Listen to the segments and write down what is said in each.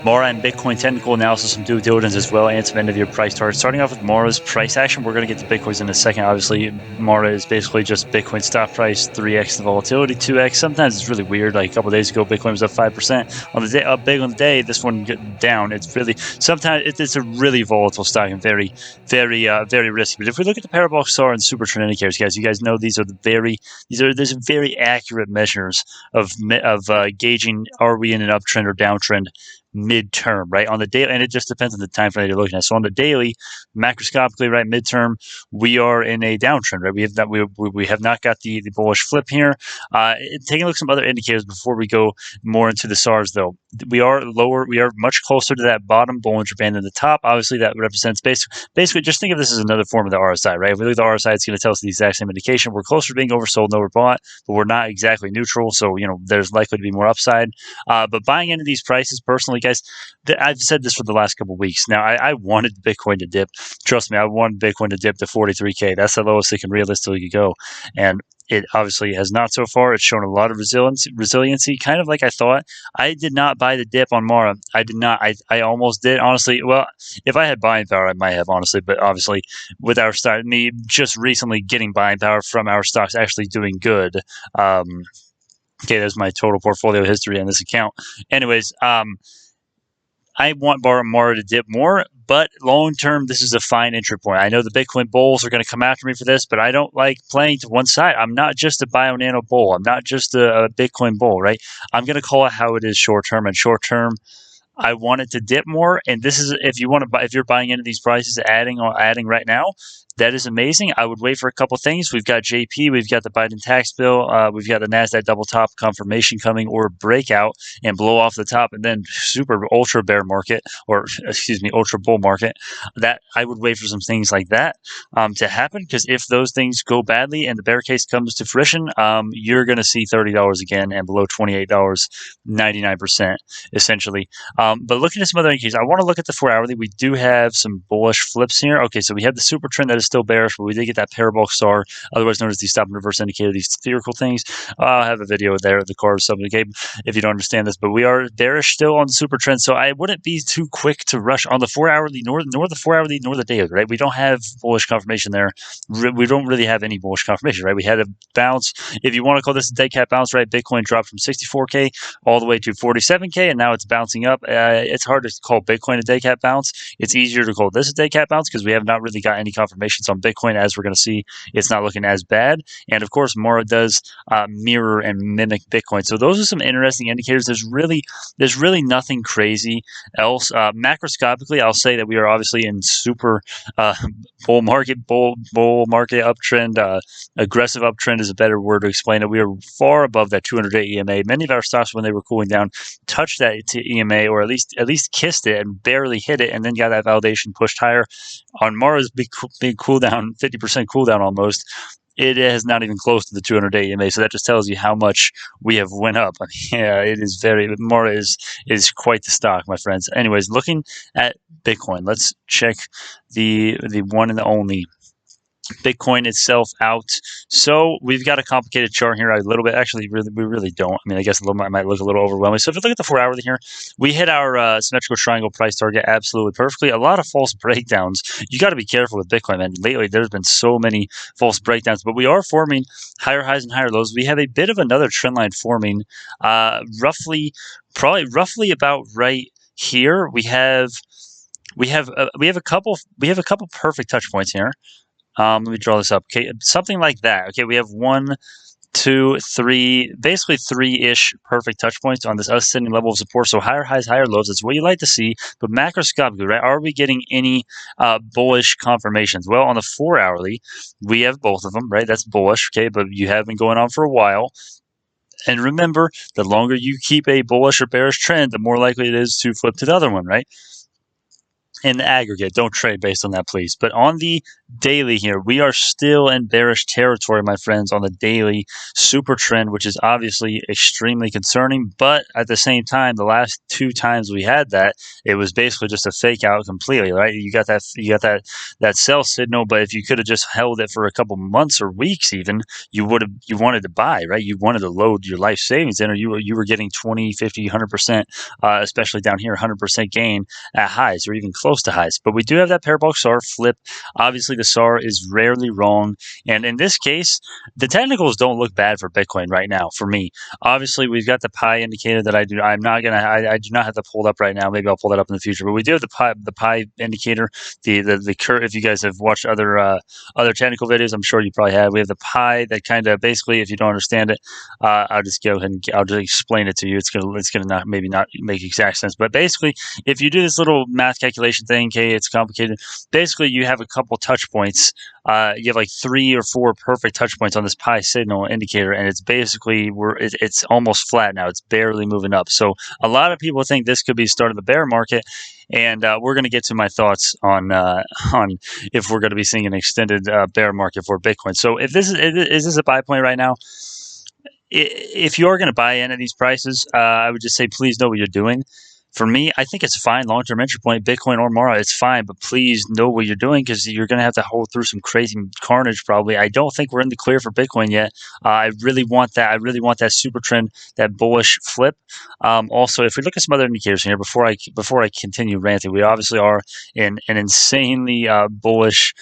Mara and Bitcoin technical analysis, some due diligence as well, and some end-of-year price targets. Starting off with Mara's price action, we're going to get to Bitcoin's in a second. Obviously, Mara is basically just Bitcoin stock price, 3x the volatility, 2x. Sometimes it's really weird. Like a couple of days ago, Bitcoin was up 5% on the day, up big on the day. This one down. It's really sometimes it's a really volatile stock and very risky. But if we look at the parabolic SAR and Supertrend indicators, guys, you guys know these are very accurate measures of gauging, are we in an uptrend or downtrend midterm, right? On the daily, and it just depends on the time frame that you're looking at. So on the daily, macroscopically, right, midterm, we are in a downtrend, right? We have not got the bullish flip here. Taking a look at some other indicators before we go more into the SARs, though. We are lower. We are much closer to that bottom Bollinger Band than the top. Obviously, that represents basically just think of this as another form of the RSI, right? If we look at the RSI, it's going to tell us the exact same indication. We're closer to being oversold and overbought, but we're not exactly neutral. So, there's likely to be more upside. But buying into these prices personally, guys, I've said this for the last couple of weeks. Now, I wanted Bitcoin to dip. Trust me, I wanted Bitcoin to dip to 43K. That's the lowest it can realistically go. And it obviously has not so far. It's shown a lot of resiliency, kind of like I thought. I did not buy the dip on Mara. I did not. I almost did, honestly. Well, if I had buying power, I might have, honestly. But obviously, with our stock, me just recently getting buying power from our stocks actually doing good. Okay, there's my total portfolio history on this account. Anyways, I want Mara to dip more, but long term, this is a fine entry point. I know the Bitcoin bulls are going to come after me for this, but I don't like playing to one side. I'm not just a BioNano bull. I'm not just a Bitcoin bull, right? I'm going to call it how it is short term. And short term, I want it to dip more. And this is if you're buying into these prices, adding right now. That is amazing. I would wait for a couple things. We've got JP, we've got the Biden tax bill, we've got the NASDAQ double top confirmation coming or breakout and blow off the top, and then super ultra bear market, or excuse me, ultra bull market. That I would wait for some things like that to happen, because if those things go badly and the bear case comes to fruition, you're going to see $30 again and below $28, 99% essentially. But looking at some other indicators, I want to look at the 4-hourly. We do have some bullish flips here. Okay, so we have the super trend that is still bearish, but we did get that parabolic SAR, otherwise known as the stop and reverse indicator, these spherical things. I'll have a video there of the cars subject if you don't understand this, but we are bearish still on the super trend, so I wouldn't be too quick to rush on the 4-hourly, nor the 4-hourly, nor the daily, right? We don't have bullish confirmation there. We don't really have any bullish confirmation, right? We had a bounce. If you want to call this a dead cat bounce, right? Bitcoin dropped from 64K all the way to 47K, and now it's bouncing up. It's hard to call Bitcoin a dead cat bounce. It's easier to call this a dead cat bounce because we have not really got any confirmation on Bitcoin. As we're going to see, it's not looking as bad. And of course, Mara does mirror and mimic Bitcoin. So those are some interesting indicators. There's really nothing crazy else. Macroscopically, I'll say that we are obviously in super bull market uptrend. Aggressive uptrend is a better word to explain it. We are far above that 200-day EMA. Many of our stocks, when they were cooling down, touched that EMA, or at least kissed it and barely hit it, and then got that validation pushed higher. On Mara's big cool down, 50% cool down almost, it is not even close to the 200-day EMA. So that just tells you how much we have went up. Yeah, it is Mara is quite the stock, my friends. Anyways, looking at Bitcoin, let's check the one and the only Bitcoin itself out. So we've got a complicated chart here a little bit. Actually, we really don't. I mean, I guess it might look a little overwhelming. So if you look at the 4-hourly here, we hit our symmetrical triangle price target absolutely perfectly. A lot of false breakdowns. You got to be careful with Bitcoin, man. Lately, there's been so many false breakdowns, but we are forming higher highs and higher lows. We have a bit of another trend line forming, roughly about right here. We have a couple perfect touch points here. Let me draw this up. Okay, something like that. Okay, we have 1, 2, 3, basically 3-ish perfect touch points on this ascending level of support. So higher highs, higher lows. That's what you like to see. But macroscopically, right? Are we getting any bullish confirmations? Well, on the 4-hourly, we have both of them, right? That's bullish. Okay, but you have been going on for a while. And remember, the longer you keep a bullish or bearish trend, the more likely it is to flip to the other one, right? in the aggregate. Don't trade based on that, please. But on the daily here, we are still in bearish territory, my friends, on the daily super trend, which is obviously extremely concerning. But at the same time, the last 2 times we had that, it was basically just a fake out completely, right? You got that sell signal, but if you could have just held it for a couple months or weeks, even, you wanted to buy, right? You wanted to load your life savings in, or you were getting 20, 50, 100%, especially down here, 100% gain at highs or even close to highs. But we do have that parabolic SAR flip. Obviously, the SAR is rarely wrong. And in this case, the technicals don't look bad for Bitcoin right now for me. Obviously, we've got the pi indicator that I do not have that pulled up right now. Maybe I'll pull that up in the future. But we do have the pi indicator, the curve. If you guys have watched other technical videos, I'm sure you probably have. We have the pi that kind of basically, if you don't understand it, I'll just go ahead and I'll just explain it to you. It's gonna not make exact sense. But basically, if you do this little math calculation thing, okay, it's complicated. Basically, you have a couple touch points. You have like 3 or 4 perfect touch points on this pi signal indicator, and it's basically it's almost flat now. It's barely moving up. So a lot of people think this could be the start of the bear market, and we're going to get to my thoughts on if we're going to be seeing an extended bear market for Bitcoin. So if this is this a buy point right now? If you are going to buy in at these prices, I would just say please know what you're doing. For me, I think it's fine. Long-term entry point, Bitcoin or Mara, it's fine. But please know what you're doing, because you're going to have to hold through some crazy carnage probably. I don't think we're in the clear for Bitcoin yet. I really want that. I really want that super trend, that bullish flip. Also, if we look at some other indicators here, before I continue ranting, we obviously are in an insanely bullish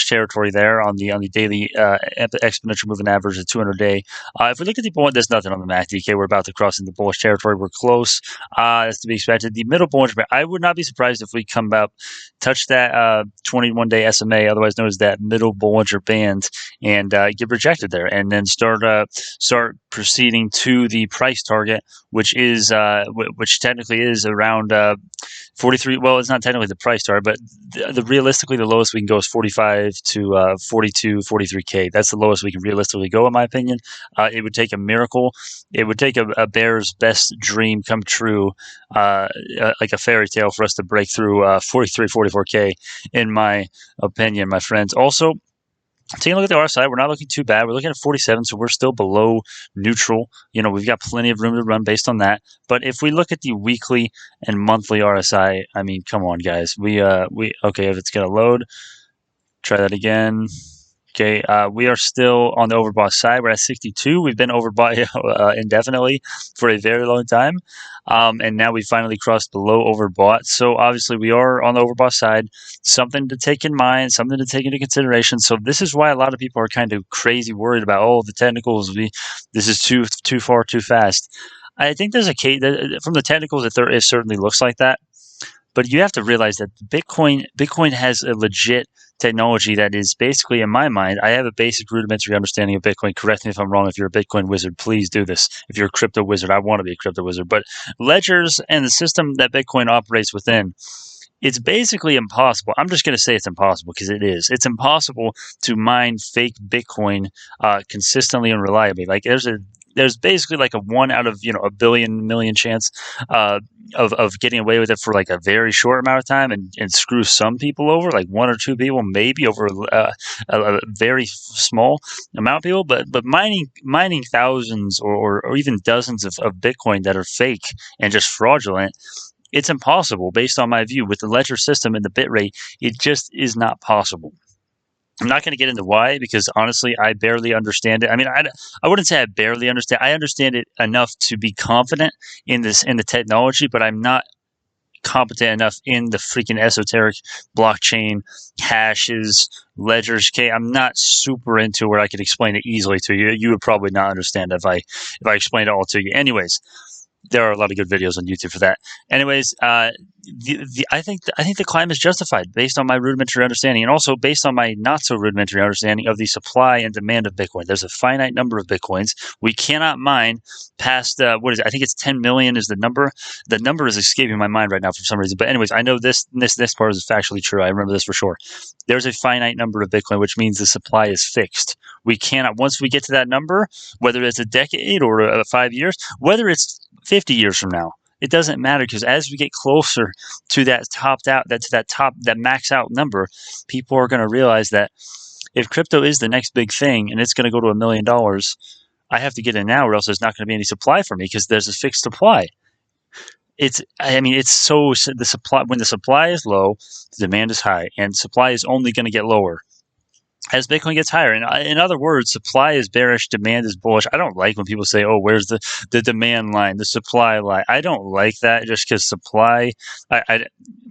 territory there on the daily exponential moving average, the 200-day. If we look at the point, there's nothing on the MACD. We're about to cross into bullish territory. We're close. That's to be expected. The middle Bollinger Band, I would not be surprised if we come up, touch that 21-day SMA, otherwise known as that middle Bollinger Band, and get rejected there, and then start proceeding to the price target, which technically is around 43. Well, it's not technically the price target, but realistically, the lowest we can go is 45 to 42, 43K. That's the lowest we can realistically go, in my opinion. It would take a miracle. It would take a bear's best dream come true, like a fairy tale, for us to break through 43, 44K, in my opinion, my friends. Also, taking a look at the RSI, we're not looking too bad. We're looking at 47, so we're still below neutral. We've got plenty of room to run based on that. But if we look at the weekly and monthly RSI, I mean, come on, guys. Okay, if it's going to load, try that again. Okay, we are still on the overbought side. We're at 62. We've been overbought indefinitely for a very long time. And now we finally crossed below overbought. So obviously we are on the overbought side. Something to take in mind, something to take into consideration. So this is why a lot of people are kind of crazy worried about, the technicals. This is too far, too fast. I think there's a case from the technicals that it certainly looks like that. But you have to realize that Bitcoin has a legit technology that is basically, in my mind, I have a basic rudimentary understanding of Bitcoin. Correct me if I'm wrong. If you're a Bitcoin wizard, please do this. If you're a crypto wizard, I want to be a crypto wizard. But ledgers and the system that Bitcoin operates within, it's basically impossible. I'm just going to say it's impossible, because it is. It's impossible to mine fake Bitcoin consistently and reliably. Like there's basically like a 1 out of a billion million chance of getting away with it for like a very short amount of time and screw some people over, like 1 or 2 people, maybe over a very small amount of people. But mining thousands or even dozens of Bitcoin that are fake and just fraudulent, it's impossible based on my view. With the ledger system and the bit rate, it just is not possible. I'm not going to get into why, because honestly, I barely understand it. I mean, I wouldn't say I barely understand. I understand it enough to be confident in the technology, but I'm not competent enough in the freaking esoteric blockchain hashes, ledgers. Okay, I'm not super into where I could explain it easily to you. You would probably not understand if I explained it all to you. Anyways, there are a lot of good videos on YouTube for that. Anyways, I think the climb is justified based on my rudimentary understanding, and also based on my not so rudimentary understanding of the supply and demand of Bitcoin. There's a finite number of Bitcoins. We cannot mine past what is it? I think it's 10 million is the number. The number is escaping my mind right now for some reason. But anyways, I know this part is factually true. I remember this for sure. There's a finite number of Bitcoin, which means the supply is fixed. We cannot, once we get to that number, whether it's a decade or 5 years, whether it's 50 years from now, It doesn't matter, because as we get closer to that that max out number, people are going to realize that if crypto is the next big thing and it's going to go to $1 million, I have to get in now, or else there's not going to be any supply for me, because there's a fixed supply. It's so the supply, when the supply is low, the demand is high, and supply is only going to get lower as Bitcoin gets higher. And in other words, supply is bearish, demand is bullish. I don't like when people say, "Oh, where's the demand line, the supply line?" I don't like that, just because supply, that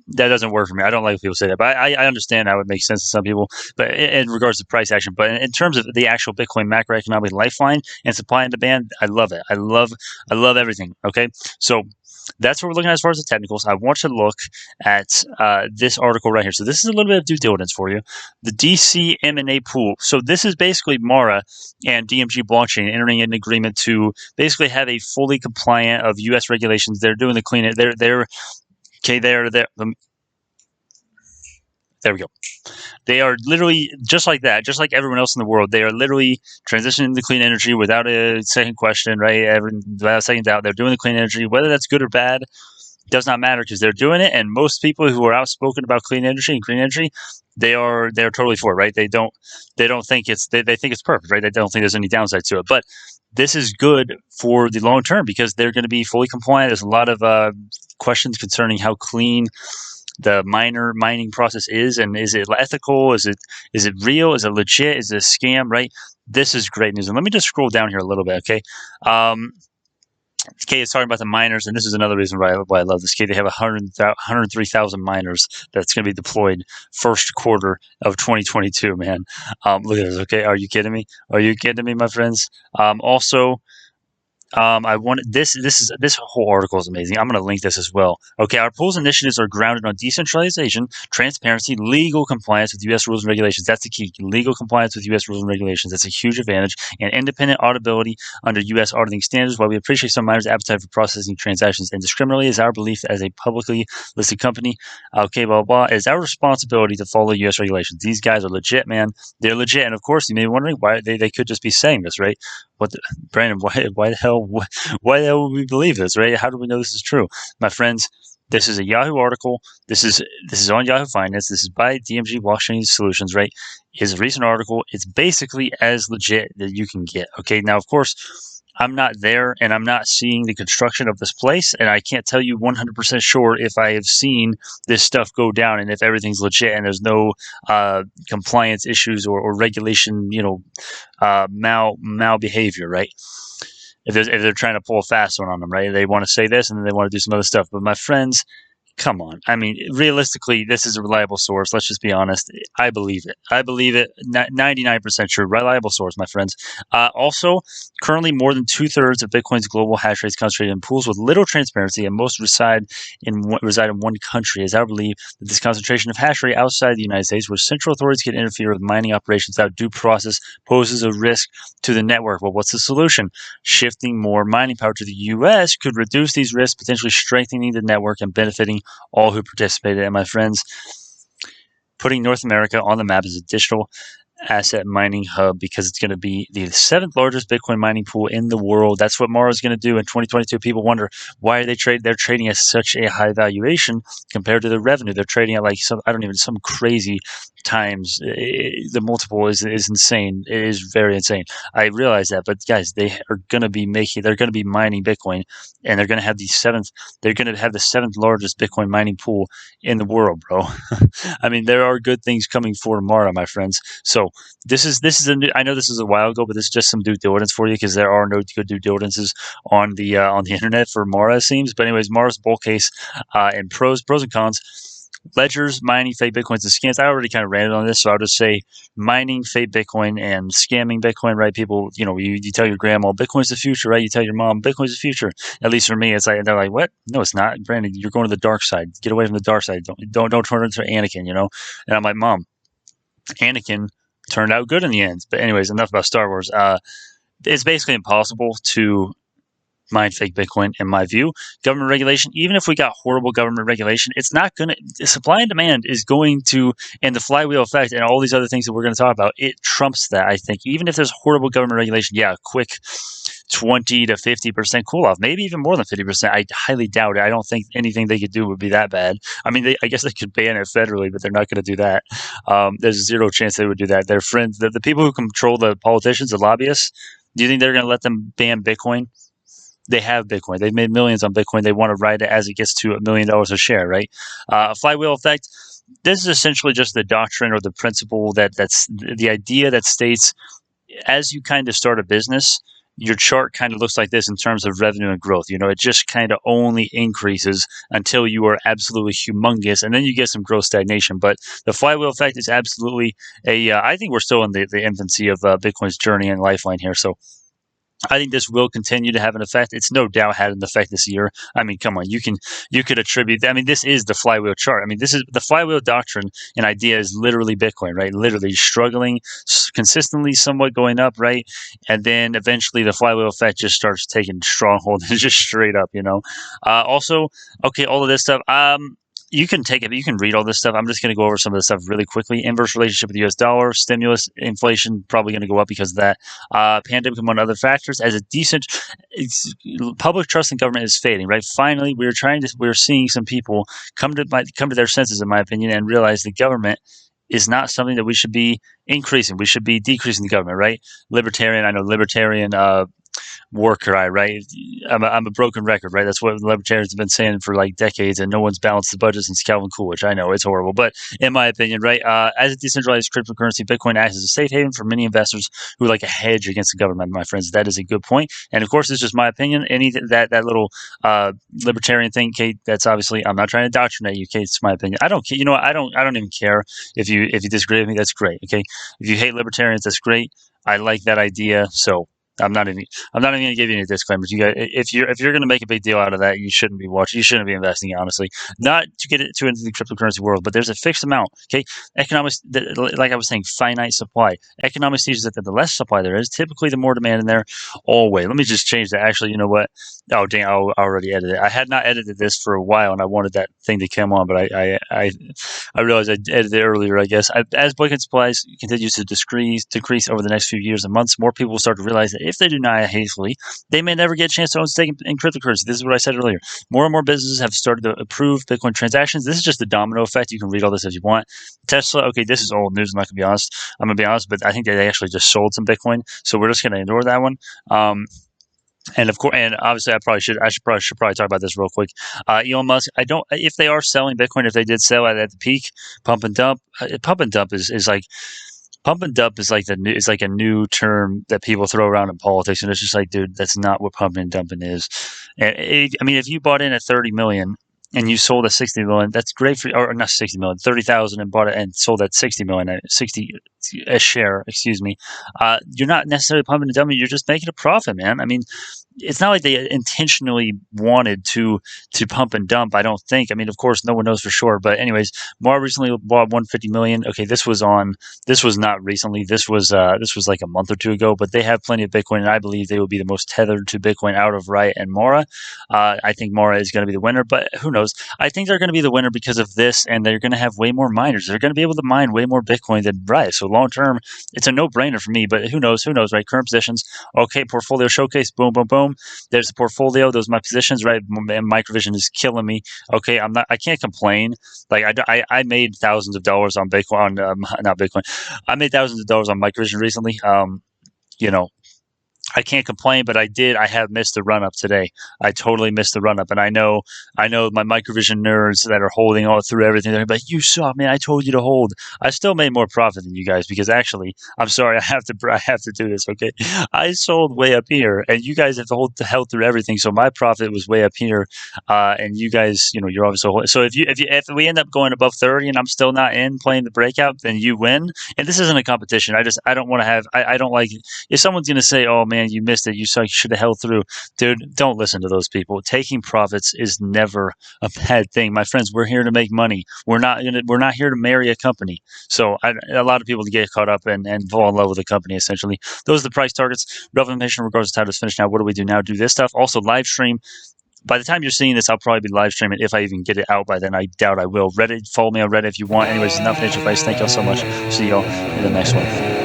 doesn't work for me. I don't like when people say that, but I understand how it makes sense to some people. But in regards to price action, but in terms of the actual Bitcoin macroeconomic lifeline and supply and demand, I love it. I love everything. Okay, so that's what we're looking at as far as the technicals. I want you to look at this article right here. So this is a little bit of due diligence for you. The DC M&A pool. So this is basically Mara and DMG Blockchain entering an agreement to basically have a fully compliant of U.S. regulations. They're doing the clean. There we go. They are literally just like that, just like everyone else in the world. They are literally transitioning to clean energy without a second question, right? Without a second doubt. They're doing the clean energy. Whether that's good or bad does not matter, because they're doing it. And most people who are outspoken about clean energy and green energy, they're totally for it, right? They don't think they think it's perfect, right? They don't think there's any downside to it. But this is good for the long term, because they're going to be fully compliant. There's a lot of questions concerning how clean the mining process is, and is it ethical? Is it real? Is it legit? Is it a scam? Right? This is great news. And let me just scroll down here a little bit, okay? Okay, it's talking about the miners, and this is another reason why I love this. Okay, they have 103,000 miners that's going to be deployed first quarter of 2022, man. Look at this, okay? Are you kidding me? Are you kidding me, my friends? Also, I wanted this whole article is amazing. I'm going to link this as well. Okay, our pool's initiatives are grounded on decentralization, transparency, legal compliance with U.S. rules and regulations. That's the key. Legal compliance with U.S. rules and regulations. That's a huge advantage. And independent auditability under U.S. auditing standards. While we appreciate some miners' appetite for processing transactions indiscriminately, is our belief that as a publicly listed company, okay, blah, blah, blah, it is our responsibility to follow U.S. regulations. These guys are legit, man. They're legit. And of course, you may be wondering why they could just be saying this, right? Brandon, why the hell would we believe this, right? How do we know this is true? My friends, this is a Yahoo article. This is on Yahoo Finance. This is by DMG Blockchain Solutions, right? It's a recent article. It's basically as legit that you can get, okay? Now, of course, I'm not there, and I'm not seeing the construction of this place, and I can't tell you 100% sure if I have seen this stuff go down and if everything's legit and there's no compliance issues or regulation, mal behavior, right? If they're trying to pull a fast one on them, right? They want to say this and then they want to do some other stuff. But my friends, come on. I mean, realistically, this is a reliable source. Let's just be honest. I believe it. 99% true. Reliable source, my friends. Also, currently more than 2/3 of Bitcoin's global hash rates concentrated in pools with little transparency, and most reside in one country. It's our belief that this concentration of hash rate outside the United States, where central authorities can interfere with mining operations without due process, poses a risk to the network. Well, what's the solution? Shifting more mining power to the U.S. could reduce these risks, potentially strengthening the network and benefiting all who participated. And my friends, putting North America on the map as a digital asset mining hub, because it's going to be the 7th largest Bitcoin mining pool in the world. That's what Mara is going to do in 2022. People wonder, why are they're trading at such a high valuation compared to the revenue. They're trading at like some crazy times. The multiple is insane. It is very insane. I realize that, but guys, they're going to be mining Bitcoin, and they're going to have the 7th largest Bitcoin mining pool in the world, bro. I mean, there are good things coming for Mara, my friends. So this is I know this is a while ago, but this is just some due diligence for you, because there are no good due diligences on the internet for Mara, it seems. But anyways, Mara's bull case and pros and cons. Ledgers, mining fake Bitcoins, and scams. I already kind of ranted on this, so I'll just say mining fake Bitcoin and scamming Bitcoin, right? People, you tell your grandma, Bitcoin's the future, right? You tell your mom, Bitcoin's the future. At least for me, it's like, they're like, what? No, it's not. Brandon, you're going to the dark side. Get away from the dark side. Don't turn into Anakin, And I'm like, Mom, Anakin turned out good in the end. But anyways, enough about Star Wars. It's basically impossible to mine fake Bitcoin, in my view. Government regulation, even if we got horrible government regulation, it's not going to, supply and demand is going to, and the flywheel effect and all these other things that we're going to talk about, it trumps that, I think. Even if there's horrible government regulation, yeah, quick 20 to 50% cool off, maybe even more than 50%. I highly doubt it. I don't think anything they could do would be that bad. I mean, I guess they could ban it federally, but they're not going to do that. There's zero chance they would do that. Their friends, the people who control the politicians, the lobbyists, do you think they're going to let them ban Bitcoin? They have Bitcoin. They've made millions on Bitcoin. They want to ride it as it gets to $1 million a share, right? Flywheel effect. This is essentially just the doctrine or the principle that's the idea that states as you kind of start a business, your chart kind of looks like this in terms of revenue and growth. It just kind of only increases until you are absolutely humongous, and then you get some growth stagnation. But the flywheel effect is absolutely I think we're still in the infancy of Bitcoin's journey and lifeline here. So I think this will continue to have an effect. It's no doubt had an effect this year. I mean, come on, you could attribute that. I mean, this is the flywheel chart. I mean, this is the flywheel doctrine and idea is literally Bitcoin, right? Literally struggling, consistently somewhat going up, right? And then eventually the flywheel effect just starts taking stronghold and just straight up, Also, okay, all of this stuff. You can take it. You can read all this stuff. I'm just going to go over some of the stuff really quickly. Inverse relationship with the U.S. dollar, stimulus, inflation probably going to go up because of that. Pandemic, among other factors. As a decent public trust in government is fading. Right. Finally, we're seeing some people come to their senses, in my opinion, and realize the government is not something that we should be increasing. We should be decreasing the government. Right. Libertarian. I know libertarian. War cry, right? I'm a broken record, right? That's what libertarians have been saying for like decades, and no one's balanced the budget since Calvin Coolidge. I know it's horrible, but in my opinion, right? As a decentralized cryptocurrency, Bitcoin acts as a safe haven for many investors who like a hedge against the government. My friends, that is a good point. And of course, it's just my opinion. That little libertarian thing, Kate. That's obviously I'm not trying to indoctrinate you, Kate. It's my opinion. I don't care. I don't even care if you disagree with me. That's great. Okay, if you hate libertarians, that's great. I like that idea. So. I'm not even going to give you any disclaimers. You guys, if you're going to make a big deal out of that, you shouldn't be watching. You shouldn't be investing. Honestly, not to get it too into the cryptocurrency world, but there's a fixed amount. Okay, economics, like I was saying, finite supply. Economics teaches that the less supply there is, typically the more demand in there. Always. Let me just change that. Actually, you know what? Oh dang! I already edited it. I had not edited this for a while, and I wanted that thing to come on, but I realized I edited it earlier. I guess as Bitcoin supplies continues to decrease over the next few years and months, more people will start to realize that if they do not hastily, they may never get a chance to own stake in cryptocurrency. This is what I said earlier. More and more businesses have started to approve Bitcoin transactions. This is just the domino effect. You can read all this if you want. Tesla, okay, this is old news. I'm not going to be honest. I'm going to be honest, but I think they actually just sold some Bitcoin, so we're just going to ignore that one. And of course, and obviously, I should probably talk about this real quick. Elon Musk, if they are selling Bitcoin, if they did sell it at the peak, pump and dump. Pump and dump is like. Pump and dump is like a new term that people throw around in politics, and it's just like, dude, that's not what pumping and dumping is. And I mean, if you bought in at 30 million and you sold at 60 million, that's great for, or not 60 million, 30,000 and bought it and sold at 60 million, 60 a share, excuse me. You're not necessarily pumping and dumping. You're just making a profit, man. I mean, it's not like they intentionally wanted to pump and dump. I don't think. I mean, of course, no one knows for sure. But anyways, Mara recently bought 150 million. Okay, this was not recently. This was like a month or two ago. But they have plenty of Bitcoin, and I believe they will be the most tethered to Bitcoin out of RIOT and Mara. I think Mara is going to be the winner, but who knows? I think they're going to be the winner because of this, and they're going to have way more miners. They're going to be able to mine way more Bitcoin than RIOT. So long term, it's a no-brainer for me. But who knows? Who knows? Right? Current positions. Okay, portfolio showcase. Boom, boom, boom. There's the portfolio. Those are my positions, right? And microvision is killing me. Okay, I can't complain. Like I made thousands of dollars on Bitcoin, not Bitcoin. I made thousands of dollars on microvision recently. I can't complain, but I have missed the run up today. I totally missed the run up, and I know my microvision nerds that are holding all through everything. They're like, "You saw, man! I told you to hold." I still made more profit than you guys because actually, I'm sorry, I have to do this. Okay, I sold way up here, and you guys have held through everything. So my profit was way up here, and you guys, you're obviously holding. So if we end up going above 30 and I'm still not in playing the breakout, then you win. And this isn't a competition. I don't want to have. I don't like if someone's going to say, "Oh man, you missed it. You should have held through." Dude, don't listen to those people. Taking profits is never a bad thing. My friends, we're here to make money. We're not here to marry a company. So a lot of people get caught up and fall in love with a company, essentially. Those are the price targets. Relevant information regardless of how it's finished now. What do we do now? Do this stuff. Also, live stream. By the time you're seeing this, I'll probably be live streaming if I even get it out by then. I doubt I will. Reddit, follow me on Reddit if you want. Anyways, it's not financial advice. Thank y'all so much. See y'all in the next one.